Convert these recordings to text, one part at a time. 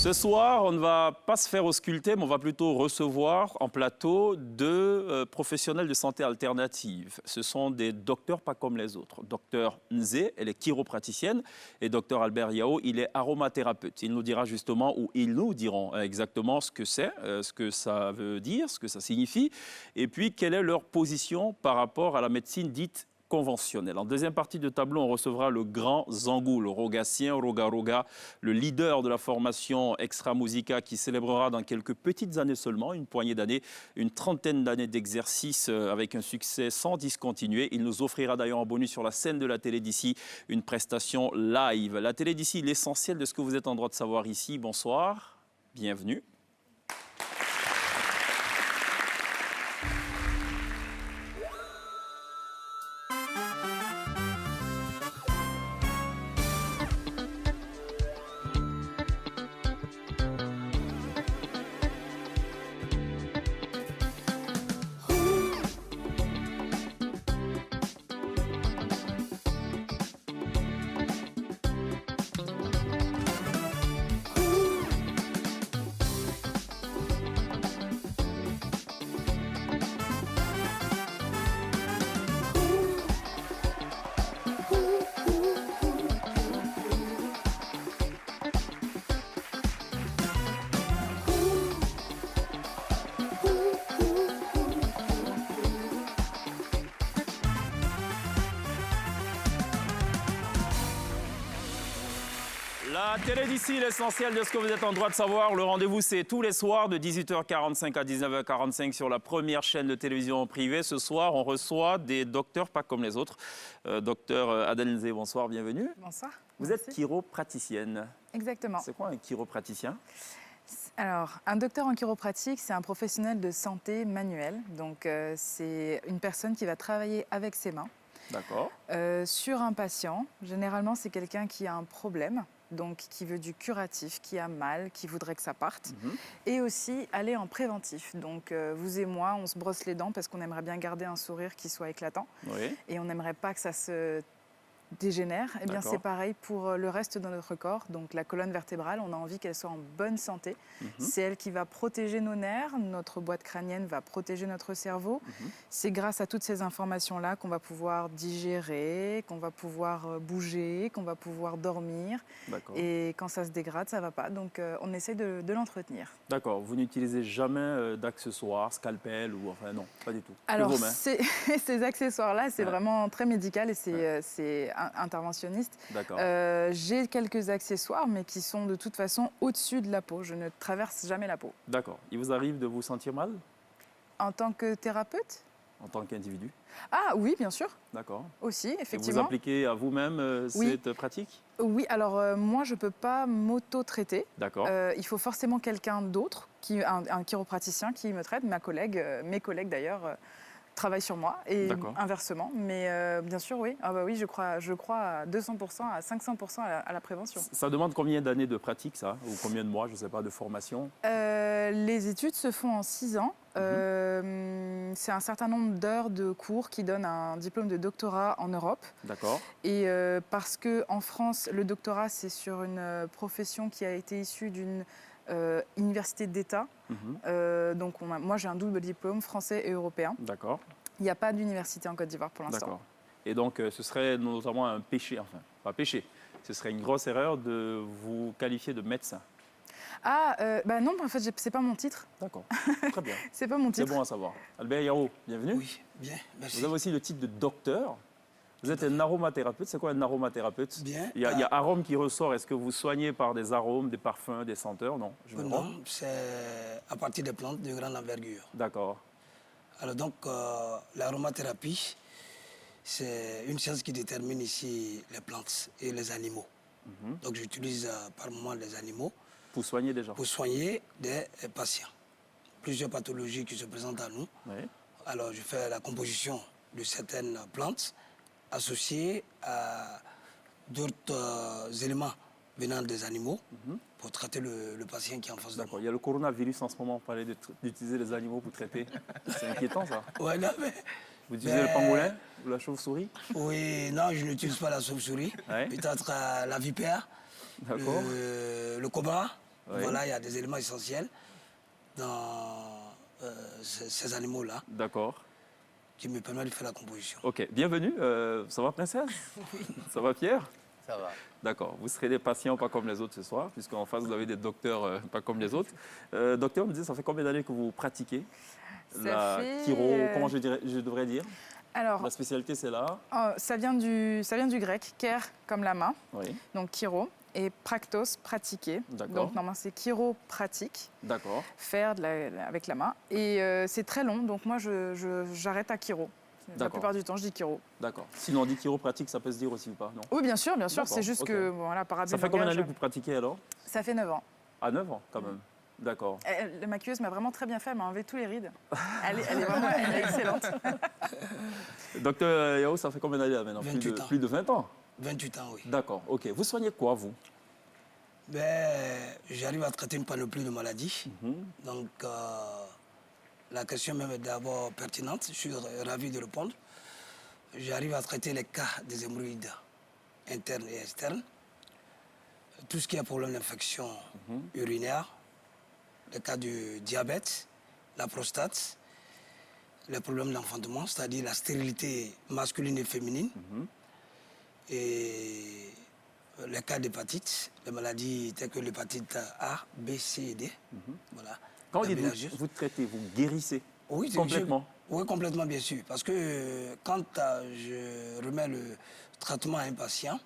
Ce soir, on ne va pas se faire ausculter, mais on va plutôt recevoir en plateau deux professionnels de santé alternative. Ce sont des docteurs pas comme les autres. Docteur Nzé, elle est chiropraticienne, et docteur Albert Yao, il est aromathérapeute. Il nous dira justement, ou ils nous diront exactement ce que c'est, ce que ça veut dire, ce que ça signifie, et puis quelle est leur position par rapport à la médecine dite conventionnelle. En deuxième partie de tableau, on recevra le grand Zangou, le rogassien, Roga, le leader de la formation Extra Musica qui célébrera dans quelques petites années seulement, une poignée d'années, une trentaine d'années d'exercice avec un succès sans discontinuer. Il nous offrira d'ailleurs en bonus sur la scène de la télé d'ici une prestation live. La télé d'ici, l'essentiel de ce que vous êtes en droit de savoir ici. Bonsoir, bienvenue. La télé d'ici, l'essentiel de ce que vous êtes en droit de savoir. Le rendez-vous, c'est tous les soirs de 18h45 à 19h45 sur la première chaîne de télévision privée. Ce soir, on reçoit des docteurs pas comme les autres. Docteur Adel Nzé, bonsoir, bienvenue. Bonsoir. Vous êtes chiropraticienne. Exactement. C'est quoi un chiropraticien? Alors, un docteur en chiropratique, c'est un professionnel de santé manuelle. Donc, c'est une personne qui va travailler avec ses mains. D'accord. Sur un patient. Généralement, c'est quelqu'un qui a un problème, donc qui veut du curatif, qui a mal, qui voudrait que ça parte. Et aussi aller en préventif. Donc, vous et moi, on se brosse les dents parce qu'on aimerait bien garder un sourire qui soit éclatant. Oui. Et on n'aimerait pas que ça se dégénère. Eh bien, c'est pareil pour le reste de notre corps. Donc, la colonne vertébrale, on a envie qu'elle soit en bonne santé. C'est elle qui va protéger nos nerfs. Notre boîte crânienne va protéger notre cerveau. C'est grâce à toutes ces informations-là qu'on va pouvoir digérer, qu'on va pouvoir bouger, qu'on va pouvoir dormir. Et quand ça se dégrade, ça ne va pas. Donc, on essaie de l'entretenir. D'accord. Vous n'utilisez jamais d'accessoires, scalpel ou... Enfin, non, pas du tout. Alors, ces accessoires-là, c'est vraiment très médical et c'est interventionniste. J'ai quelques accessoires, mais qui sont de toute façon au-dessus de la peau. Je ne traverse jamais la peau. D'accord. Il vous arrive de vous sentir mal? En tant que thérapeute? En tant qu'individu? Ah oui, bien sûr. D'accord. Aussi, effectivement. Et vous appliquez à vous-même cette pratique? Oui, alors moi, je ne peux pas m'auto-traiter. D'accord. Il faut forcément quelqu'un d'autre, un chiropraticien qui me traite. Mes collègues d'ailleurs, travaillent sur moi et inversement. Mais bien sûr, oui. Ah bah oui, je crois à 200%, à 500% à la prévention. Ça demande combien d'années de pratique, ça? Ou combien de mois, je ne sais pas, de formation? Les études se font en 6 ans. C'est un certain nombre d'heures de cours qui donnent un diplôme de doctorat en Europe. D'accord. Et parce qu'en France, le doctorat, c'est sur une profession qui a été issue d'une université d'État. Donc moi, j'ai un double diplôme français et européen. D'accord. Il n'y a pas d'université en Côte d'Ivoire pour l'instant. D'accord. Et donc, ce serait notamment un péché, enfin, pas péché, ce serait une grosse erreur de vous qualifier de médecin. Ah, bah non, en fait, c'est pas mon titre. D'accord, très bien. C'est pas mon titre. C'est bon à savoir. Albert Yao, bienvenue. Oui, bien, merci. Vous avez aussi le titre de docteur. Vous êtes un aromathérapeute. C'est quoi un aromathérapeute? Bien. Il y a arôme qui ressort. Est-ce que vous soignez par des arômes, des parfums, des senteurs? Non, non, c'est à partir des plantes de grande envergure. D'accord. Alors donc, l'aromathérapie, c'est une science qui détermine ici les plantes et les animaux. Donc j'utilise par moment les animaux. Pour soigner des gens? Pour soigner des patients. Plusieurs pathologies qui se présentent à nous. Oui. Alors je fais la composition de certaines plantes associées à d'autres éléments venant des animaux pour traiter le patient qui est en face de moi. D'accord. Il y a le coronavirus en ce moment. On parlait d'utiliser les animaux pour traiter. C'est inquiétant, ça. Ouais, non, mais... Vous utilisez le pangolin ou la chauve-souris? Oui, non, je n'utilise pas la chauve-souris. Ouais. Peut-être la vipère, le cobra. Oui. Voilà, il y a des éléments essentiels dans ces animaux-là. D'accord. Qui me permettent de faire la composition. Ok, bienvenue. Ça va, princesse? Oui. Ça va, Pierre? Ça va. D'accord. Vous serez des patients pas comme les autres ce soir, puisqu'en face, vous avez des docteurs pas comme les autres. Docteur, me disait, ça fait combien d'années que vous pratiquez la chiro? Comment je devrais dire? Alors, la spécialité, c'est là? Ça vient du grec, ker comme la main, Oui. donc chiro, et practos, pratiquer. D'accord. Donc normalement c'est chiropratique, D'accord. faire avec la main. Et c'est très long, donc moi j'arrête à chiro. La plupart du temps, je dis chiro. D'accord. Sinon, on dit chiropratique, ça peut se dire aussi ou pas, non? Oui, bien sûr. C'est juste que, voilà, par habitude. Ça fait combien d'années que vous pratiquez alors? Ça fait 9 ans. Ah, 9 ans, quand même. D'accord. La maquilleuse m'a vraiment très bien fait, elle m'a enlevé tous les rides. Elle est excellente. Docteur Yao, ça fait combien d'années là maintenant? 28 ans. Plus de 20 ans? 28 ans, oui. D'accord, ok. Vous soignez quoi, vous? J'arrive à traiter une panoplie de maladies. Donc, la question même est d'abord pertinente. Je suis ravi de répondre. J'arrive à traiter les cas des hémorroïdes internes et externes. Tout ce qui est problème d'infection urinaire, les cas du diabète, la prostate, les problèmes d'enfantement, c'est-à-dire la stérilité masculine et féminine, et les cas d'hépatite, les maladies telles que l'hépatite A, B, C et D. Voilà. Quand vous traitez, vous guérissez complètement? Oui, complètement, bien sûr. Parce que quand je remets le traitement à un patient,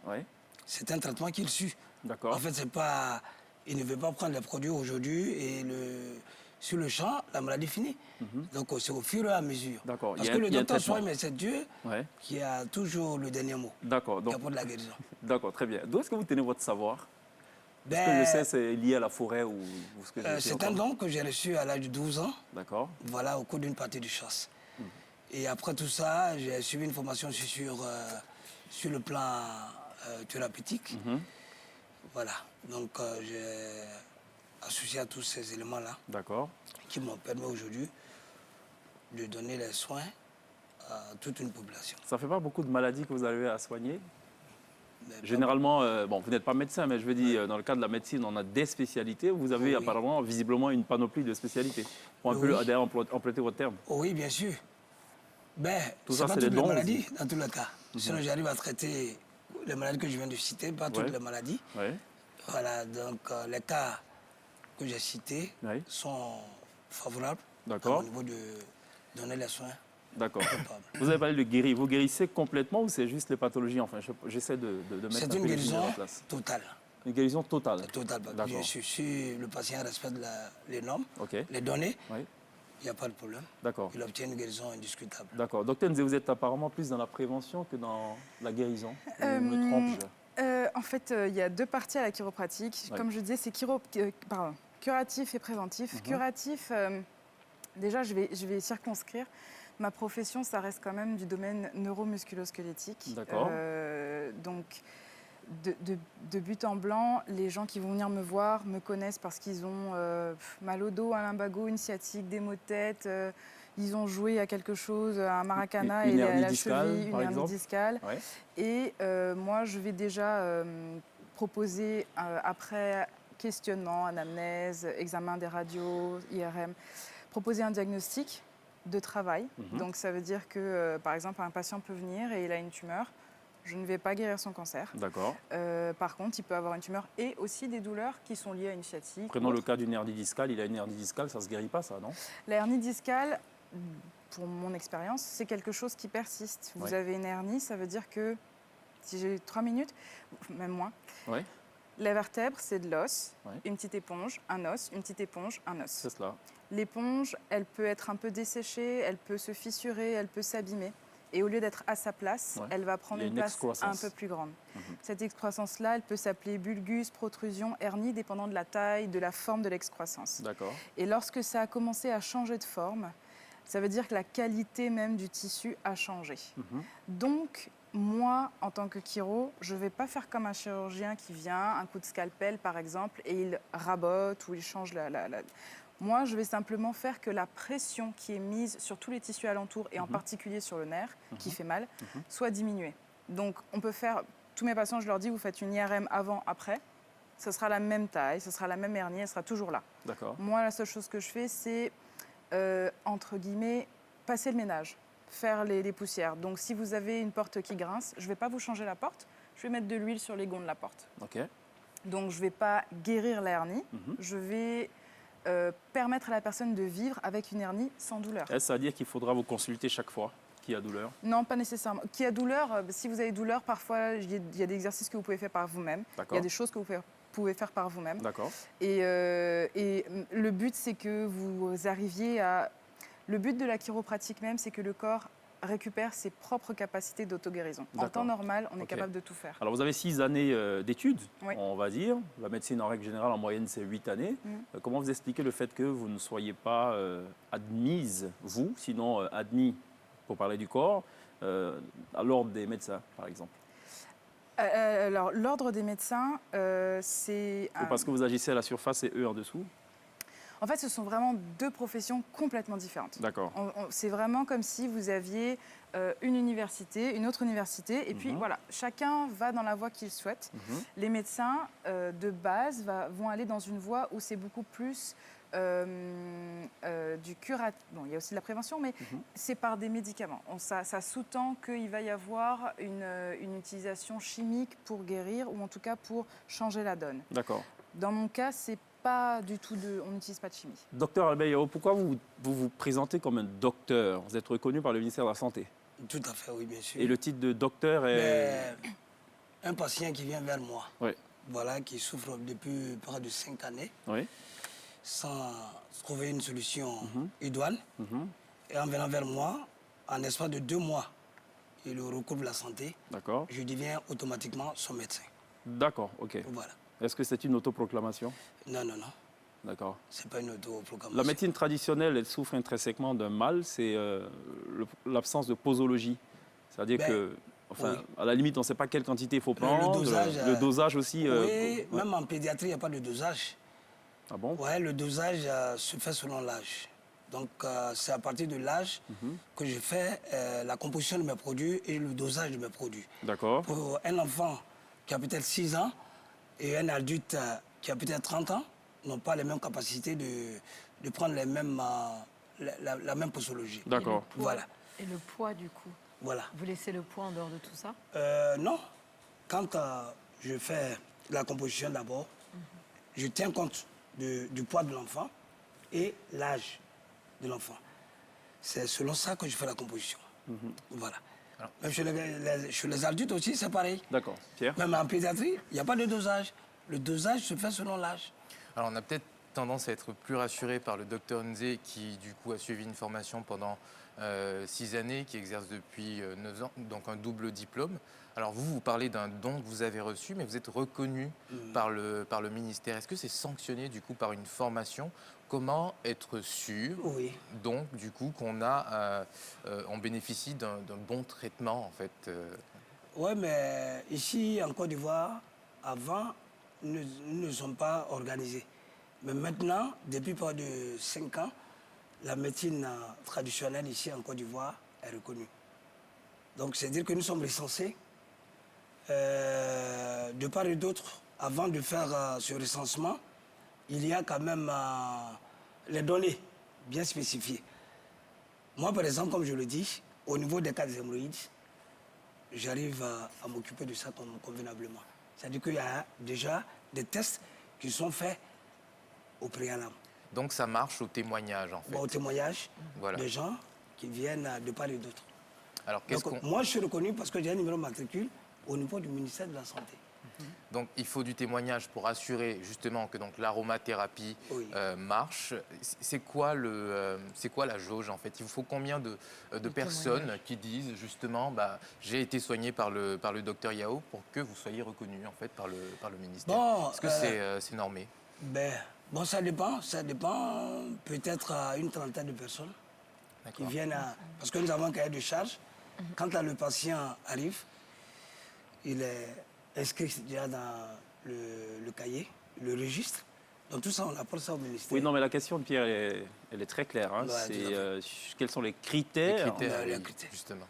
c'est un traitement qu'il suit. D'accord. En fait, c'est pas, il ne veut pas prendre les produits aujourd'hui et sur le champ, la maladie finit. Donc, c'est au fur et à mesure. D'accord. Parce que le docteur soigne, mais c'est Dieu qui a toujours le dernier mot. D'accord. Qui apporte la guérison. D'accord, très bien. D'où est-ce que vous tenez votre savoir? Ce que je sais, c'est lié à la forêt ou ce que je sais. C'est un don que j'ai reçu à l'âge de 12 ans. D'accord. Voilà, au cours d'une partie de chasse. Et après tout ça, j'ai suivi une formation sur le plan thérapeutique. Voilà, donc j'ai associé à tous ces éléments-là. D'accord. Qui m'ont permis aujourd'hui de donner les soins à toute une population. Ça ne fait pas beaucoup de maladies que vous arrivez à soigner? Généralement, bon, vous n'êtes pas médecin, mais je veux dire, dans le cadre de la médecine, on a des spécialités. Vous avez apparemment, visiblement, une panoplie de spécialités. Pour un peu emprunter votre terme. Oui, bien sûr. Tout ça, pas c'est toutes des les dons maladies, dans tous les cas. Sinon, j'arrive à traiter les maladies que je viens de citer, pas toutes les maladies. Voilà, donc les cas que j'ai cités sont favorables au niveau de donner les soins. D'accord. Vous avez parlé de guérir. Vous guérissez complètement ou c'est juste les pathologies? Enfin, j'essaie de mettre c'est une guérison totale. Une guérison totale? Totale. Bien sûr, si le patient respecte les normes, les données, il n'y a pas de problème. D'accord. Il obtient une guérison indiscutable. D'accord. Docteur Nzé, vous êtes apparemment plus dans la prévention que dans la guérison. Me trompe-je? En fait, il y a deux parties à la chiropratique. Comme je disais, c'est curatif et préventif. Curatif, déjà, je vais circonscrire. Ma profession, ça reste quand même du domaine neuromusculo-squelettique. D'accord. Donc, de but en blanc, les gens qui vont venir me voir me connaissent parce qu'ils ont mal au dos, un lumbago, une sciatique, des maux de tête. Ils ont joué à quelque chose, à un maracana et à la cheville, une hernie discale. Et moi, je vais déjà proposer, après questionnement, anamnèse, examen des radios, IRM, proposer un diagnostic de travail. Donc ça veut dire que, par exemple, un patient peut venir et il a une tumeur. Je ne vais pas guérir son cancer. D'accord. Par contre, il peut avoir une tumeur et aussi des douleurs qui sont liées à une sciatique. Prenons le cas d'une hernie discale. Il a une hernie discale, ça ne se guérit pas, ça, non? La hernie discale, pour mon expérience, c'est quelque chose qui persiste. Vous avez une hernie, ça veut dire que, si j'ai 3 minutes, même moins, la vertèbre, c'est de l'os, une petite éponge, un os, une petite éponge, un os. C'est cela. L'éponge, elle peut être un peu desséchée, elle peut se fissurer, elle peut s'abîmer. Et au lieu d'être à sa place, elle va prendre une place un peu plus grande. Cette excroissance-là, elle peut s'appeler bulgus, protrusion, hernie, dépendant de la taille, de la forme de l'excroissance. D'accord. Et lorsque ça a commencé à changer de forme, ça veut dire que la qualité même du tissu a changé. Donc, moi, en tant que chiro, je ne vais pas faire comme un chirurgien qui vient, un coup de scalpel par exemple, et il rabote ou il change Moi, je vais simplement faire que la pression qui est mise sur tous les tissus alentours, et en particulier sur le nerf, qui fait mal, soit diminuée. Donc, on peut faire... Tous mes patients, je leur dis, vous faites une IRM avant, après. ce sera la même taille, ce sera la même hernie, elle sera toujours là. D'accord. Moi, la seule chose que je fais, c'est, entre guillemets, passer le ménage, faire les poussières. Donc, si vous avez une porte qui grince, je ne vais pas vous changer la porte, je vais mettre de l'huile sur les gonds de la porte. OK. Donc, je ne vais pas guérir la hernie, je vais permettre à la personne de vivre avec une hernie sans douleur. Est-ce à dire qu'il faudra vous consulter chaque fois qu'il y a douleur? Non, pas nécessairement. Qui a douleur, si vous avez douleur, parfois, il y a des exercices que vous pouvez faire par vous-même. Il y a des choses que vous pouvez faire par vous-même. D'accord. Et le but, c'est que vous arriviez à... Le but de la chiropratique même, c'est que le corps récupère ses propres capacités d'auto-guérison. En temps normal, on est capable de tout faire. Alors, vous avez 6 années d'études, Oui. on va dire. La médecine, en règle générale, en moyenne, c'est 8 années. Comment vous expliquez le fait que vous ne soyez pas admise, vous, sinon admis, pour parler du corps, à l'ordre des médecins, par exemple? Alors, l'ordre des médecins, c'est... Ou parce que vous agissez à la surface et eux en dessous? En fait, ce sont vraiment deux professions complètement différentes. D'accord. C'est vraiment comme si vous aviez une université, une autre université, et puis voilà, chacun va dans la voie qu'il souhaite. Les médecins, de base, vont aller dans une voie où c'est beaucoup plus du curatif. Bon, il y a aussi de la prévention, mais c'est par des médicaments. Ça sous-tend qu'il va y avoir une utilisation chimique pour guérir, ou en tout cas pour changer la donne. D'accord. Dans mon cas, c'est pas du tout on n'utilise pas de chimie. Docteur Albert Yao, pourquoi vous présentez comme un docteur? Vous êtes reconnu par le ministère de la Santé. Tout à fait, oui, bien sûr. Et le titre de docteur est... Un patient qui vient vers moi, Oui. voilà, qui souffre depuis près de 5 années, Oui. sans trouver une solution idoine. Et en venant vers moi, en l'espace de 2 mois, il recouvre la santé. D'accord. Je deviens automatiquement son médecin. D'accord, ok. Voilà. Est-ce que c'est une autoproclamation? Non, non, non. D'accord. C'est pas une autoproclamation. La médecine traditionnelle, elle souffre intrinsèquement d'un mal, c'est l'absence de posologie. C'est-à-dire que, enfin, à la limite, on ne sait pas quelle quantité il faut prendre. Le dosage aussi. Oui, même en pédiatrie, il n'y a pas de dosage. Ah bon? Oui, le dosage se fait selon l'âge. Donc, c'est à partir de l'âge que je fais la composition de mes produits et le dosage de mes produits. D'accord. Pour un enfant qui a peut-être 6 ans et un adulte qui a peut-être 30 ans, n'ont pas les mêmes capacités de prendre les mêmes, la même posologie. D'accord. Voilà. Et le poids, du coup? Voilà. Vous laissez le poids en dehors de tout ça? Non. Quand je fais la composition d'abord, je tiens compte du poids de l'enfant et l'âge de l'enfant. C'est selon ça que je fais la composition. Voilà. Alors, même chez les adultes aussi, c'est pareil. D'accord. Pierre? Même en pédiatrie, il n'y a pas de dosage. Le dosage se fait selon l'âge. Alors, on a peut-être tendance à être plus rassuré par le docteur Nzé, qui, du coup, a suivi une formation pendant 6 années, qui exerce depuis 9 ans, donc un double diplôme. Alors, vous parlez d'un don que vous avez reçu, mais vous êtes reconnu par le ministère. Est-ce que c'est sanctionné, du coup, par une formation? Comment être sûr, donc, du coup, on bénéficie d'un bon traitement, en fait Oui, mais ici, en Côte d'Ivoire, avant, nous ne sommes pas organisés. Mais maintenant, depuis près de 5 ans, la médecine traditionnelle ici en Côte d'Ivoire est reconnue. Donc, c'est-à-dire que nous sommes recensés de part et d'autre. Avant de faire ce recensement, il y a quand même les données bien spécifiées. Moi, par exemple, comme je le dis, au niveau des cas des hémorroïdes, j'arrive à m'occuper de ça convenablement. C'est-à-dire qu'il y a déjà des tests qui sont faits au préalable. Donc ça marche au témoignage, en fait. Bon, au témoignage voilà. des gens qui viennent de part et d'autre. Alors, moi, je suis reconnu parce que j'ai un numéro de matricule au niveau du ministère de la Santé. Donc il faut du témoignage pour assurer justement que l'aromathérapie marche. C'est quoi la jauge, en fait? Il vous faut combien de personnes qui disent justement j'ai été soigné par le docteur Yao pour que vous soyez reconnu, en fait, par le ministère? Est-ce que c'est normé? Bon, ça dépend peut-être à une trentaine de personnes qui viennent parce que nous avons un cahier de charge. Quand le patient arrive, il est inscrit déjà dans le cahier, le registre. Donc tout ça, on apporte ça au ministère. Oui, non, mais la question de Pierre, elle est très claire. Hein. Ouais, c'est quels sont les critères? Les critères, justement.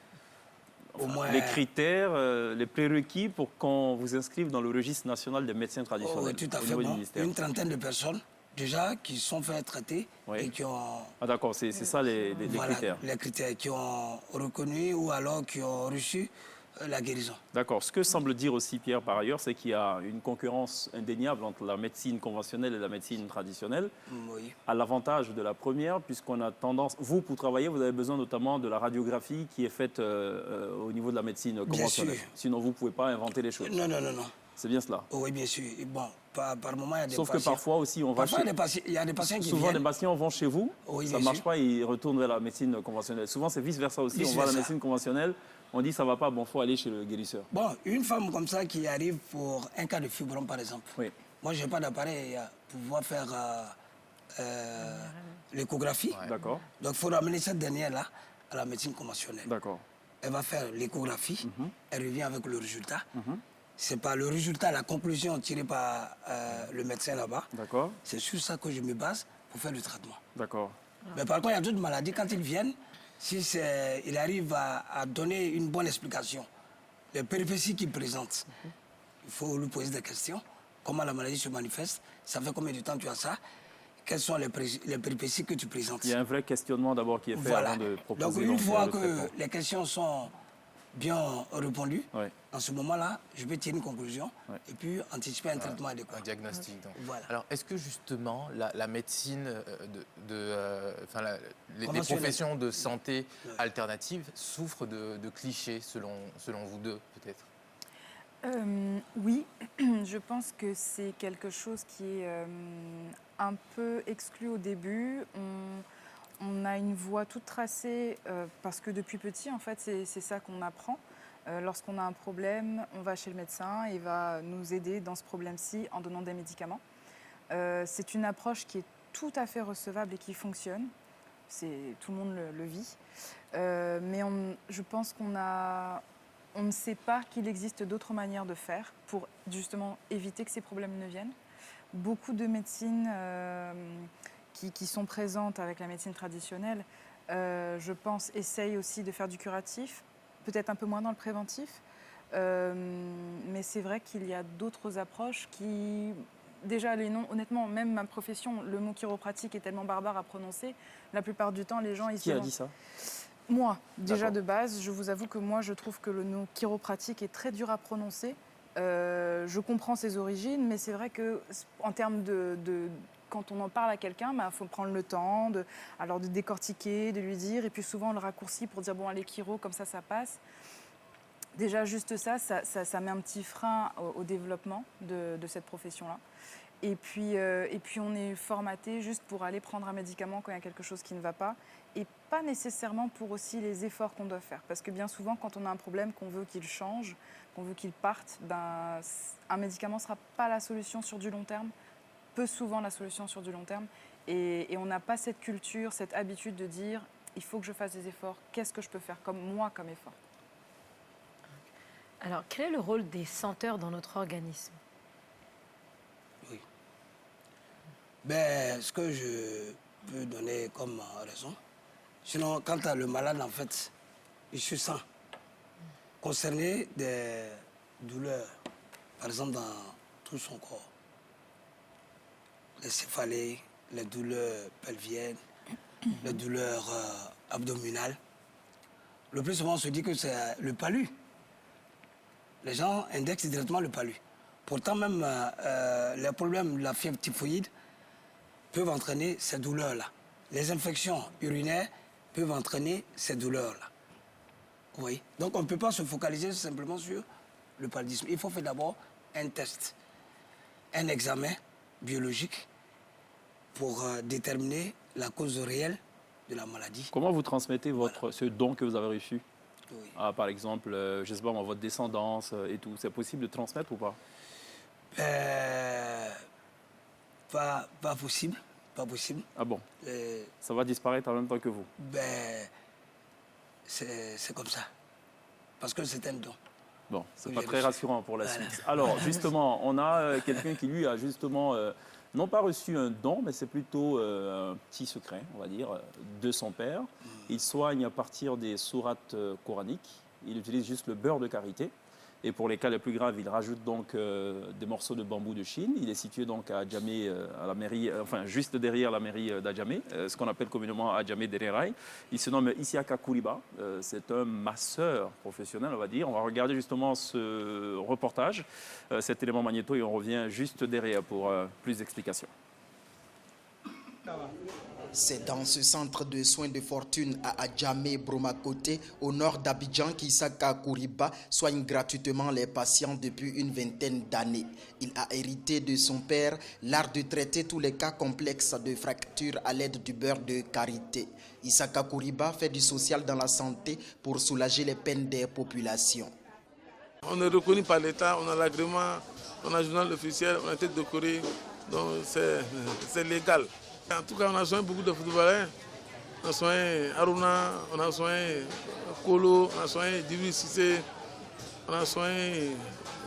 au moins... Les critères, les prérequis pour qu'on vous inscrive dans le registre national des médecins traditionnels. Oui, tout à fait. Bon, une trentaine de personnes déjà qui sont fait traiter et qui ont... Ah d'accord, c'est ça les critères. Les critères qui ont reconnu ou alors qui ont reçu la guérison. D'accord. Ce que semble dire aussi Pierre par ailleurs, c'est qu'il y a une concurrence indéniable entre la médecine conventionnelle et la médecine traditionnelle. Oui. À l'avantage de la première, puisqu'on a tendance... Vous, pour travailler, vous avez besoin notamment de la radiographie qui est faite au niveau de la médecine conventionnelle. Bien sûr. Sinon, vous ne pouvez pas inventer les choses. Non. C'est bien cela. Oui, bien sûr. Et bon, par moment, il y a des Sauf patients... que parfois aussi, on va chez... il y a des patients qui souvent, viennent... les patients vont chez vous, oui, ça ne marche pas, ils retournent vers la médecine conventionnelle. Souvent, c'est vice-versa aussi. On va à la médecine conventionnelle, on dit ça ne va pas, bon, il faut aller chez le guérisseur. Bon, une femme comme ça qui arrive pour un cas de fibrome, par exemple. Oui. Moi, je n'ai pas d'appareil pour pouvoir faire l'échographie. Ouais. D'accord. Donc, il faut ramener cette dernière-là à la médecine conventionnelle. D'accord. Elle va faire l'échographie, elle revient avec le résultat. Mhm. C'est pas le résultat, la conclusion tirée par le médecin là-bas. D'accord. C'est sur ça que je me base pour faire le traitement. D'accord. Mais par contre, il y a d'autres maladies, quand ils viennent, si il arrive à donner une bonne explication, les péripéties qu'il présente, il faut lui poser des questions. Comment la maladie se manifeste, ça fait combien de temps tu as ça, quelles sont les péripéties que tu présentes. Il y a un vrai questionnement d'abord qui est fait avant de proposer. Donc une fois que les questions sont bien répondues, ouais. en ce moment-là, je vais tirer une conclusion et puis anticiper un traitement adéquat. Un diagnostic. Donc. Voilà. Alors, est-ce que justement la médecine, les professions de santé alternatives souffrent de clichés selon vous deux, peut-être? Oui, je pense que c'est quelque chose qui est un peu exclu au début. On a une voie toute tracée parce que depuis petit, en fait, c'est ça qu'on apprend. Lorsqu'on a un problème, on va chez le médecin et il va nous aider dans ce problème-ci en donnant des médicaments. C'est une approche qui est tout à fait recevable et qui fonctionne. Tout le monde le vit. Mais je pense on ne sait pas qu'il existe d'autres manières de faire pour justement éviter que ces problèmes ne viennent. Beaucoup de médecines qui sont présentes avec la médecine traditionnelle, je pense, essayent aussi de faire du curatif, peut-être un peu moins dans le préventif. Mais c'est vrai qu'il y a d'autres approches qui... Déjà, les noms, honnêtement, même ma profession, le mot chiropratique est tellement barbare à prononcer. La plupart du temps, les gens... Qui a dit ça ? Moi, déjà de base, je vous avoue que moi, je trouve que le nom chiropratique est très dur à prononcer. Je comprends ses origines, mais c'est vrai qu'en termes quand on en parle à quelqu'un, faut prendre le temps de décortiquer, de lui dire, et puis souvent on le raccourcit pour dire bon allez chiro, comme ça passe. Déjà juste ça met un petit frein au développement de cette profession-là. Et puis on est formaté juste pour aller prendre un médicament quand il y a quelque chose qui ne va pas, et pas nécessairement pour aussi les efforts qu'on doit faire. Parce que bien souvent, quand on a un problème, qu'on veut qu'il change, qu'on veut qu'il parte, un médicament ne sera pas la solution sur du long terme, peu souvent la solution sur du long terme. Et on n'a pas cette culture, cette habitude de dire il faut que je fasse des efforts, qu'est-ce que je peux faire comme effort. Alors, quel est le rôle des senteurs dans notre organisme ? Oui. Ce que je peux donner comme raison, sinon, quant à le malade, en fait, il se sent concerné des douleurs, par exemple, dans tout son corps. Les céphalées, les douleurs pelviennes, les douleurs abdominales. Le plus souvent, on se dit que c'est le palu. Les gens indexent directement le palu. Pourtant, même les problèmes de la fièvre typhoïde peuvent entraîner ces douleurs-là. Les infections urinaires peuvent entraîner ces douleurs-là. Oui. Donc, on ne peut pas se focaliser simplement sur le paludisme. Il faut faire d'abord un test, un examen biologique pour déterminer la cause réelle de la maladie. Comment vous transmettez ce don que vous avez reçu ? Oui. Par exemple, je ne sais pas, votre descendance et tout. C'est possible de transmettre ou pas ? Pas possible. Pas possible. Ah bon ? Ça va disparaître en même temps que vous ? C'est comme ça. Parce que c'est un don. Bon, c'est pas très rassurant pour la suite. Alors, justement, on a quelqu'un qui, lui, a justement, non pas reçu un don, mais c'est plutôt un petit secret, on va dire, de son père. Il soigne à partir des sourates coraniques, il utilise juste le beurre de karité. Et pour les cas les plus graves, il rajoute donc des morceaux de bambou de Chine. Il est situé donc à Adjamé, à la mairie, enfin juste derrière la mairie d'Adjamé, ce qu'on appelle communément Adjamé Dererai. Il se nomme Isiaka Kouriba. C'est un masseur professionnel, on va dire. On va regarder justement ce reportage, cet élément magnéto, et on revient juste derrière pour plus d'explications. C'est dans ce centre de soins de fortune à Adjamé Bromakoté, au nord d'Abidjan, qu'Isaka Kouriba soigne gratuitement les patients depuis une vingtaine d'années. Il a hérité de son père l'art de traiter tous les cas complexes de fractures à l'aide du beurre de karité. Isaka Kouriba fait du social dans la santé pour soulager les peines des populations. On est reconnu par l'État, on a l'agrément, on a le journal officiel, on a été décoré, donc c'est légal. En tout cas, on a soigné beaucoup de footballeurs. On a soigné Aruna, on a soigné Kolo, on a soigné Djibril Cissé, on a soigné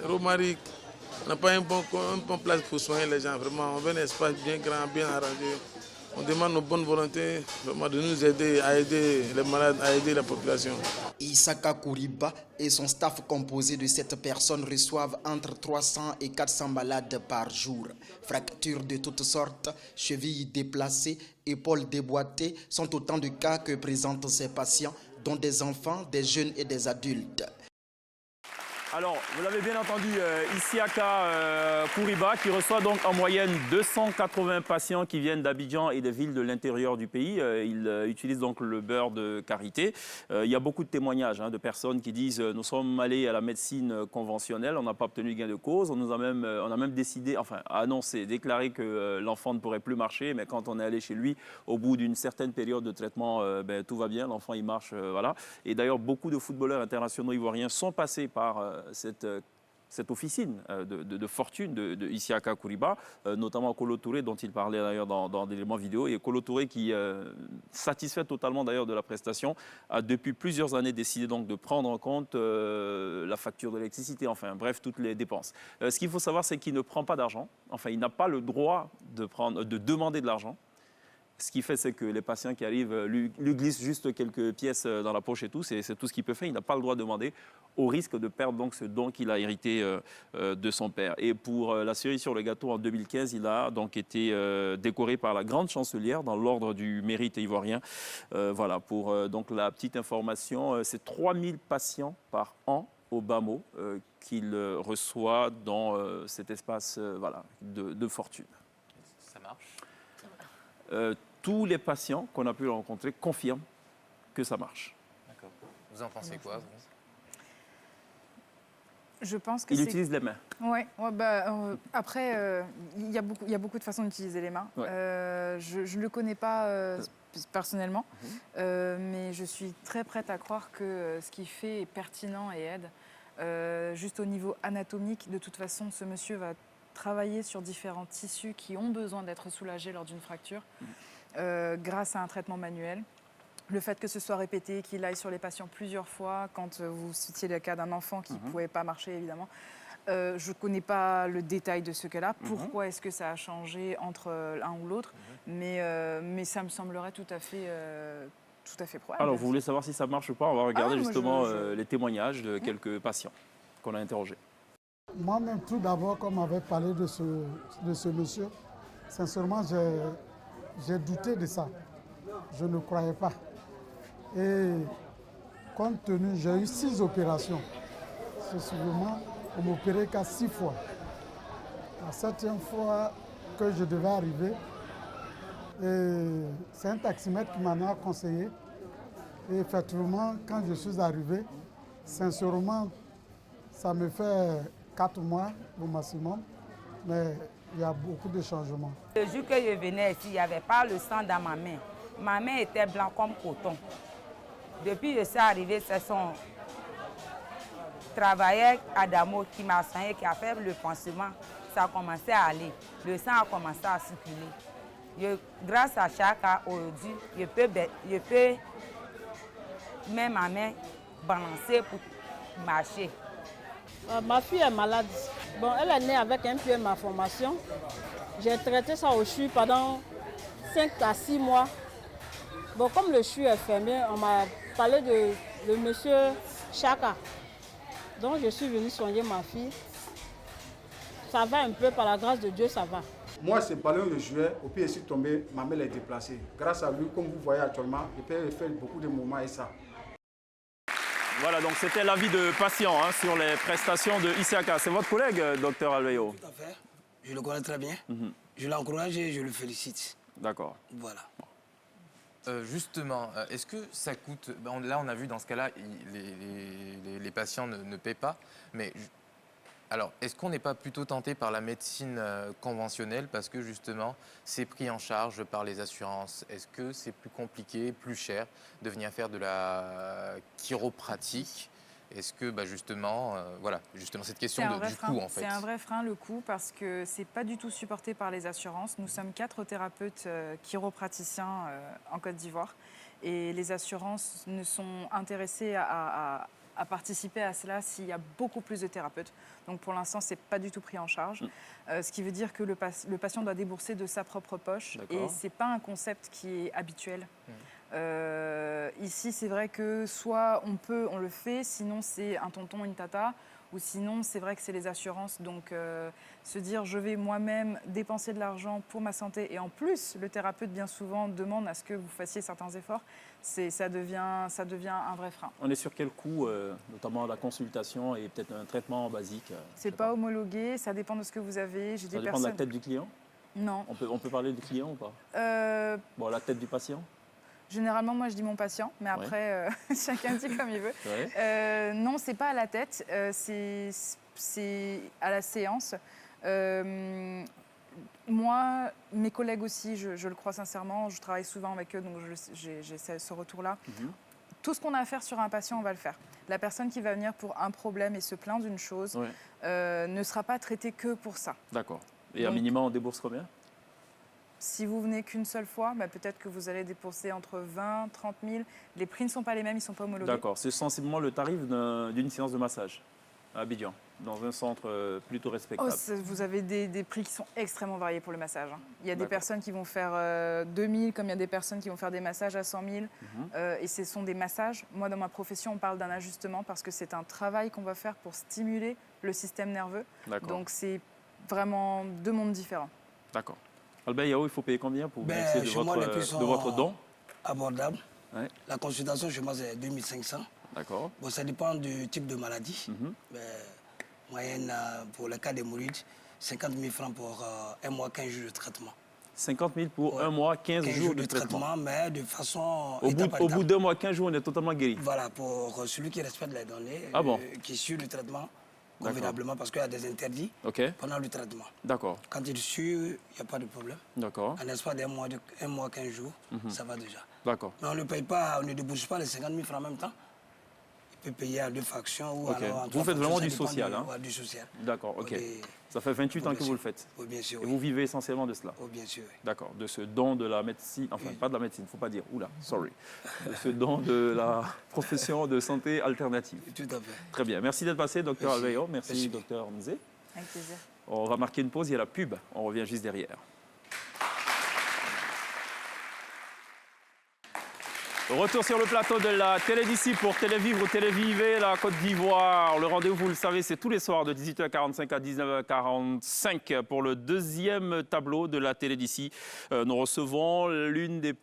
Romaric. On n'a pas un bon place pour soigner les gens. Vraiment, on veut un espace bien grand, bien arrangé. On demande nos bonnes volontés vraiment de nous aider à aider les malades, à aider la population. Isaka Kouriba et son staff composé de 7 personnes reçoivent entre 300 et 400 malades par jour. Fractures de toutes sortes, chevilles déplacées, épaules déboîtées sont autant de cas que présentent ces patients, dont des enfants, des jeunes et des adultes. Alors, vous l'avez bien entendu, Isiaka Kouriba, qui reçoit donc en moyenne 280 patients qui viennent d'Abidjan et des villes de l'intérieur du pays. Il utilise donc le beurre de karité. Il y a beaucoup de témoignages de personnes qui disent nous sommes allés à la médecine conventionnelle, on n'a pas obtenu gain de cause, on a même décidé, enfin annoncé, déclaré que l'enfant ne pourrait plus marcher, mais quand on est allé chez lui, au bout d'une certaine période de traitement, tout va bien, l'enfant il marche, voilà. Et d'ailleurs, beaucoup de footballeurs internationaux ivoiriens sont passés par cette officine de fortune de Isiaka Kouriba, notamment Kolo Touré, dont il parlait d'ailleurs dans des éléments vidéo. Et Kolo Touré, qui satisfait totalement d'ailleurs de la prestation, a depuis plusieurs années décidé donc de prendre en compte la facture de l'électricité, enfin bref, toutes les dépenses. Ce qu'il faut savoir, c'est qu'il ne prend pas d'argent, enfin il n'a pas le droit de demander de l'argent. Ce qui fait, c'est que les patients qui arrivent lui glissent juste quelques pièces dans la poche et tout. C'est tout ce qu'il peut faire. Il n'a pas le droit de demander, au risque de perdre donc ce don qu'il a hérité de son père. Et pour la cerise sur le gâteau, en 2015, il a donc été décoré par la grande chancelière dans l'ordre du mérite ivoirien. Voilà, pour donc la petite information, c'est 3000 patients par an au bas mot qu'il reçoit dans cet espace voilà, de fortune. Ça marche. Tous les patients qu'on a pu rencontrer confirment que ça marche. D'accord. Vous en pensez quoi, vous ? Je pense que il utilise les mains. Oui, après, il y a beaucoup de façons d'utiliser les mains. Ouais. Je ne le connais pas personnellement, mais je suis très prête à croire que ce qu'il fait est pertinent et aide. Juste au niveau anatomique, de toute façon, ce monsieur va travailler sur différents tissus qui ont besoin d'être soulagés lors d'une fracture grâce à un traitement manuel. Le fait que ce soit répété, qu'il aille sur les patients plusieurs fois, quand vous citiez le cas d'un enfant qui ne pouvait pas marcher, évidemment, je ne connais pas le détail de ce cas-là. Pourquoi est-ce que ça a changé entre l'un ou l'autre, mais ça me semblerait tout à fait probable. Alors, vous voulez savoir si ça marche ou pas? On va regarder justement les témoignages de quelques patients qu'on a interrogés. Moi-même, tout d'abord, comme on avait parlé de ce monsieur, sincèrement, j'ai douté de ça. Je ne croyais pas. Et compte tenu, j'ai eu 6 opérations. C'est souvent, on m'opérait qu'à 6 fois. La 7e fois que je devais arriver, c'est un taximètre qui m'en a conseillé. Et effectivement, quand je suis arrivé, sincèrement, ça me fait 4 mois au maximum, mais il y a beaucoup de changements. Le jour que je venais ici, il n'y avait pas le sang dans ma main. Ma main était blanche comme coton. Depuis que je suis arrivé, c'est son travailleur Adamo qui m'a soigné, qui a fait le pansement. Ça a commencé à aller. Le sang a commencé à circuler. Grâce à Chaka aujourd'hui, je peux mettre ma main balancer pour marcher. Ma fille est malade. Bon, elle est née avec un peu de malformation. J'ai traité ça au CHU pendant 5 à 6 mois. Bon, comme le CHU est fermé, on m'a parlé de monsieur Chaka. Donc je suis venue soigner ma fille. Ça va un peu, par la grâce de Dieu, ça va. Moi, ce ballon je jouais, au pied ici tombé, ma mère est déplacée. Grâce à lui, comme vous voyez actuellement, je peux faire beaucoup de mouvements et ça. Voilà, donc c'était l'avis de patient sur les prestations de Isiaka. C'est votre collègue, docteur Alveyo? Tout à fait. Je le connais très bien. Je l'encourage et je le félicite. D'accord. Voilà. Justement, est-ce que ça coûte... Là, on a vu dans ce cas-là, les patients ne paient pas. Mais alors, est-ce qu'on n'est pas plutôt tenté par la médecine conventionnelle parce que justement, c'est pris en charge par les assurances? Est-ce que c'est plus compliqué, plus cher de venir faire de la chiropratique? Est-ce que justement, voilà, justement cette question du coût en fait. C'est un vrai frein le coût parce que c'est pas du tout supporté par les assurances. Nous sommes 4 thérapeutes chiropraticiens en Côte d'Ivoire et les assurances ne sont intéressées à participer à cela s'il y a beaucoup plus de thérapeutes. Donc pour l'instant, ce n'est pas du tout pris en charge. Ce qui veut dire que le patient doit débourser de sa propre poche et ce n'est pas un concept qui est habituel. Ici, c'est vrai que soit on le fait, sinon c'est un tonton, une tata, ou sinon c'est vrai que c'est les assurances. Donc se dire je vais moi-même dépenser de l'argent pour ma santé et en plus le thérapeute bien souvent demande à ce que vous fassiez certains efforts, ça devient un vrai frein. On est sur quel coût, notamment la consultation et peut-être un traitement basique? C'est pas homologué, ça dépend de ce que vous avez. Ça dépend de la tête du client? Non. On peut parler du client ou pas? Bon, la tête du patient? Généralement, moi, je dis mon patient, mais après, chacun dit comme il veut. Non, c'est pas à la tête, c'est à la séance. Moi, mes collègues aussi, je le crois sincèrement, je travaille souvent avec eux, donc j'ai ce retour-là. Tout ce qu'on a à faire sur un patient, on va le faire. La personne qui va venir pour un problème et se plaindre d'une chose ne sera pas traitée que pour ça. D'accord. Et à minimum, on débourse combien? Si vous venez qu'une seule fois, peut-être que vous allez débourser entre 20 000 30 000. Les prix ne sont pas les mêmes, ils ne sont pas homologués. D'accord. C'est sensiblement le tarif d'une séance de massage à Abidjan, dans un centre plutôt respectable. Vous avez des prix qui sont extrêmement variés pour le massage. Il y a des personnes qui vont faire 2 000, comme il y a des personnes qui vont faire des massages à 100 000. Et ce sont des massages. Moi, dans ma profession, on parle d'un ajustement parce que c'est un travail qu'on va faire pour stimuler le système nerveux. Donc, c'est vraiment 2 mondes différents. D'accord. Alveyo, il faut payer combien pour bénéficier de votre don? Abordable. La consultation chez moi, c'est 2500. D'accord. Bon, ça dépend du type de maladie. Moyenne, pour le cas d'hémorroïdes, 50 000 francs pour 1 mois, 15 jours de traitement. 50 000 pour 1 mois, 15 jours de traitement. Mais de façon au bout d'1 mois, 15 jours, on est totalement guéri. Voilà, pour celui qui respecte les données, qui suit le traitement convenablement, parce qu'il y a des interdits pendant le traitement. D'accord. Quand il suit, il n'y a pas de problème. D'accord. En l'espace d'1 mois, 15 jours, ça va déjà. D'accord. Mais on ne paye pas, on ne débourse pas les 50 000 francs en même temps. Il peut payer à 2 fractions ou alors vous faites vraiment du social, du social. D'accord, ok. Ça fait 28 ans que vous le faites. Oui, bien sûr. Et vous vivez essentiellement de cela. Oui, bien sûr. D'accord, de ce don de la médecine, enfin pas de la médecine, il ne faut pas dire, oula, sorry. De ce don de la profession de santé alternative. Tout à fait. Très bien, merci d'être passé, docteur Alveyo. Merci, docteur Nzé. Avec plaisir. On va marquer une pause, il y a la pub, on revient juste derrière. Retour sur le plateau de la Télé d'ici pour Télévivre ou Téléviver, la Côte d'Ivoire. Le rendez-vous, vous le savez, c'est tous les soirs de 18h45 à 19h45 pour le 2e tableau de la Télé d'ici. Nous recevons l'une des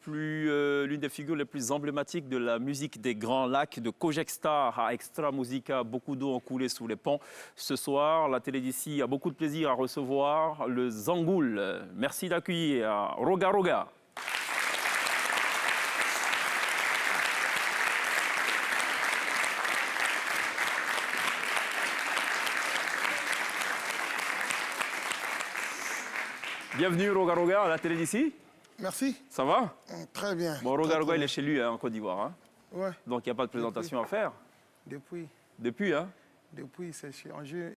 figures les plus emblématiques de la musique des Grands Lacs, de Kojek Star à Extra Musica. Beaucoup d'eau ont coulé sous les ponts. Ce soir, la Télé d'ici a beaucoup de plaisir à recevoir le Zangoul. Merci d'accueillir Roga Roga. Bienvenue Roga Roga à la Télé d'ici. Merci. Ça va? Très bien. Bon, Roga Roga, il est chez lui en Côte d'Ivoire. Hein? Ouais. Donc il n'y a pas de présentation à faire? Depuis. Depuis, hein? Depuis, c'est chez Angers.